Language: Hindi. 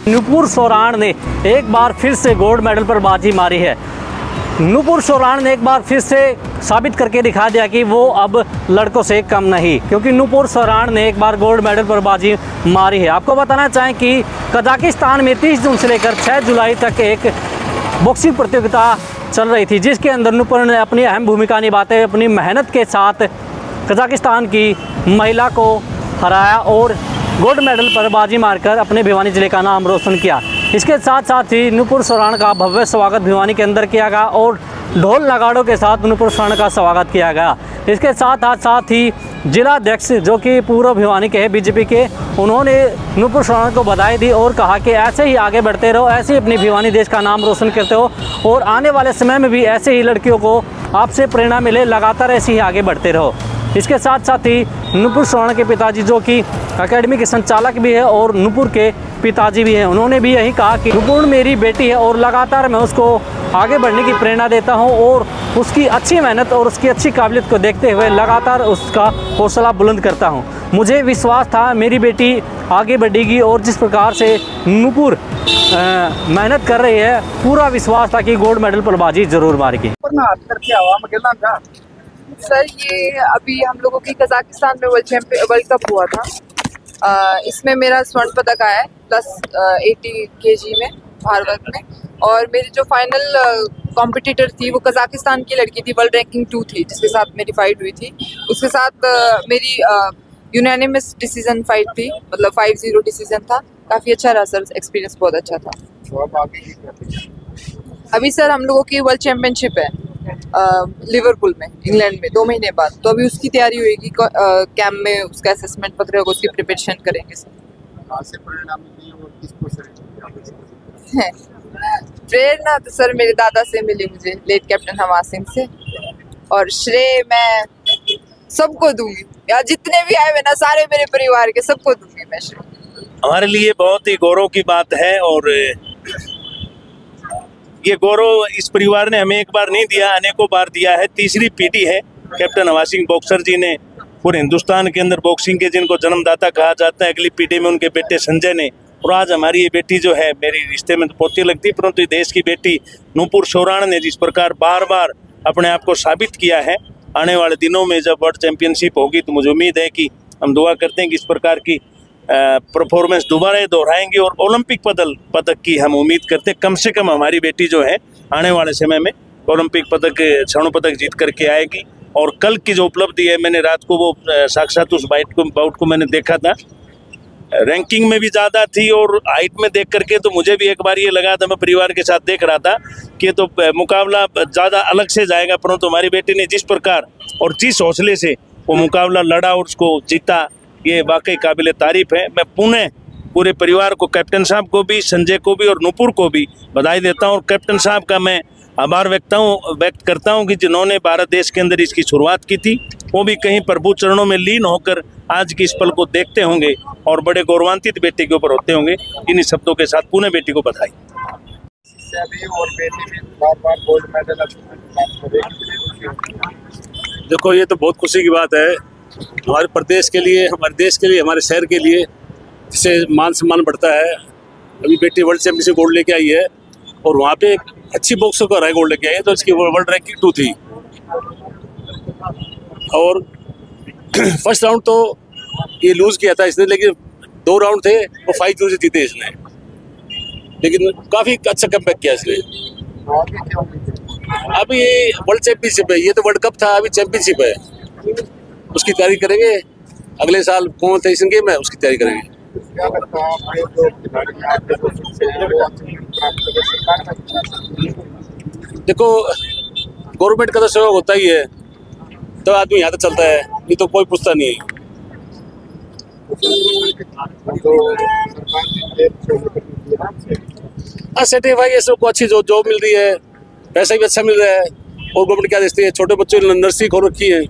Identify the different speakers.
Speaker 1: नूपुर सोराण ने एक बार फिर से गोल्ड मेडल पर बाजी मारी है। नूपुर सोराण ने एक बार फिर से साबित करके दिखा दिया कि वो अब लड़कों से कम नहीं, क्योंकि नूपुर सोराण ने एक बार गोल्ड मेडल पर बाजी मारी है। आपको बताना चाहें कि कजाकिस्तान में 30 जून से लेकर 6 जुलाई तक एक बॉक्सिंग प्रतियोगिता चल रही थी, जिसके अंदर नूपुर ने अपनी अहम भूमिका निभाते हुए अपनी मेहनत के साथ कजाकिस्तान की महिला को हराया और गोल्ड मेडल पर बाजी मारकर अपने भिवानी जिले का नाम रोशन किया। इसके साथ साथ ही नूपुर सोराण का भव्य स्वागत भिवानी के अंदर किया गया और ढोल नगाड़ों के साथ नूपुर सोराण का स्वागत किया गया। इसके साथ ही जिला अध्यक्ष जो कि पूर्व भिवानी के हैं बीजेपी के, उन्होंने नूपुर सोराण को बधाई दी और कहा कि ऐसे ही आगे बढ़ते रहो, ऐसे ही अपनी भिवानी देश का नाम रोशन करते हो और आने वाले समय में भी ऐसे ही लड़कियों को आपसे प्रेरणा मिले, लगातार ऐसे ही आगे बढ़ते रहो। इसके साथ ही नूपुर सोराण के पिताजी जो कि एकेडमी के संचालक भी है और नूपुर के पिताजी भी हैं, उन्होंने भी यही कहा कि नूपुर मेरी बेटी है और लगातार मैं उसको आगे बढ़ने की प्रेरणा देता हूं और उसकी अच्छी मेहनत और उसकी अच्छी काबिलियत को देखते हुए लगातार उसका हौसला बुलंद करता हूं। मुझे विश्वास था मेरी बेटी आगे बढ़ेगी और जिस प्रकार से नूपुर मेहनत कर रही है, पूरा विश्वास था कि गोल्ड मेडल पर बाजी जरूर मारेगी।
Speaker 2: सर, ये अभी हम लोगों की कजाकिस्तान में वर्ल्ड कप हुआ था। इसमें मेरा स्वर्ण पदक आया है प्लस 80 kg में भार वर्ग में, और मेरी जो फाइनल कॉम्पिटिटर थी वो कजाकिस्तान की लड़की थी, वर्ल्ड रैंकिंग 2 थी, जिसके साथ मेरी फाइट हुई थी। उसके साथ मेरी यूनानिमस डिसीजन फाइट थी, मतलब 5-0 डिसीजन था। काफ़ी अच्छा रहा सर, एक्सपीरियंस बहुत अच्छा था। अभी सर हम लोगों की वर्ल्ड चैम्पियनशिप है लिवरपूल में, इंग्लैंड में 2 महीने बाद, तो अभी उसकी तैयारी होगी। कैंप में उसका असेसमेंट वगैरह होगा, उसकी प्रिपरेशन करेंगे सर। प्रेरणा तो सर मेरे दादा से मिली मुझे, लेट कैप्टन हमार सिंह से, और श्रेय मैं सबको दूंगी, या जितने भी आए हुए ना सारे मेरे परिवार के, सबको दूंगी मैं श्रेय।
Speaker 3: हमारे लिए बहुत ही गौरव की बात है और ये गौरव इस परिवार ने हमें एक बार नहीं दिया, अनेकों बार दिया है। तीसरी पीढ़ी है कैप्टन हवा सिंह बॉक्सर जी ने पूरे हिंदुस्तान के अंदर बॉक्सिंग के जिनको जन्मदाता कहा जाता है, अगली पीढ़ी में उनके बेटे संजय ने, और आज हमारी ये बेटी जो है, मेरी रिश्ते में तो पोती लगती, परंतु देश की बेटी नूपुर सोराण ने जिस प्रकार बार बार अपने आप को साबित किया है, आने वाले दिनों में जब वर्ल्ड चैंपियनशिप होगी तो मुझे उम्मीद है कि हम दुआ करते हैं कि इस प्रकार की परफॉर्मेंस दोबारा दोहराएंगे और ओलंपिक पदक की हम उम्मीद करते हैं। कम से कम हमारी बेटी जो है आने वाले समय में ओलंपिक पदक, स्वर्ण पदक जीत करके आएगी। और कल की जो उपलब्धि है, मैंने रात को वो साक्षात उस बाउट को मैंने देखा था, रैंकिंग में भी ज़्यादा थी और हाइट में देख करके तो मुझे भी एक बार ये लगा था, मैं परिवार के साथ देख रहा था कि तो मुकाबला ज़्यादा अलग से जाएगा, परंतु हमारी बेटी ने जिस प्रकार और जिस हौसले से वो मुकाबला लड़ा और उसको जीता, ये वाकई काबिल तारीफ है। मैं पूरे परिवार को, कैप्टन साहब को भी, संजय को भी और नूपुर को भी बधाई देता हूँ और कैप्टन साहब का मैं आभार व्यक्त करता हूँ कि जिन्होंने भारत देश के अंदर इसकी शुरुआत की थी, वो भी कहीं प्रभु चरणों में लीन होकर आज की इस पल को देखते होंगे और बड़े गौरवान्वित बेटी के ऊपर होते होंगे। इन्हीं शब्दों के साथ पुनः बेटी को बधाई।
Speaker 4: देखो, ये तो बहुत खुशी की बात है हमारे प्रदेश के लिए, हमारे देश के लिए, हमारे शहर के लिए, जिससे मान सम्मान बढ़ता है। अभी बेटी वर्ल्ड चैंपियनशिप गोल्ड लेके आई है और वहाँ पे एक अच्छी बॉक्सर को गोल्ड लेके आई है, तो इसकी वर्ल्ड रैंकिंग 2 थी और फर्स्ट राउंड तो ये लूज किया था इसने, लेकिन 2 राउंड थे वो 5-0 से जीते इसने, लेकिन काफ़ी अच्छा कमबैक किया इसने। अभी ये वर्ल्ड चैंपियनशिप है, ये तो वर्ल्ड कप था, अभी चैंपियनशिप है, उसकी तैयारी करेंगे। अगले साल कॉमनवेल्थ एशियन गेम है, उसकी तैयारी करेंगे। देखो, गवर्नमेंट का तो सहयोग होता ही है, तो आदमी यहाँ तक चलता है, ये तो कोई पूछता नहीं है। सर्टिफाई है, सबको अच्छी जॉब मिल रही है, पैसा भी अच्छा मिल रहा है और गवर्नमेंट क्या देती है, छोटे बच्चों ने नर्सरी खोल रखी है।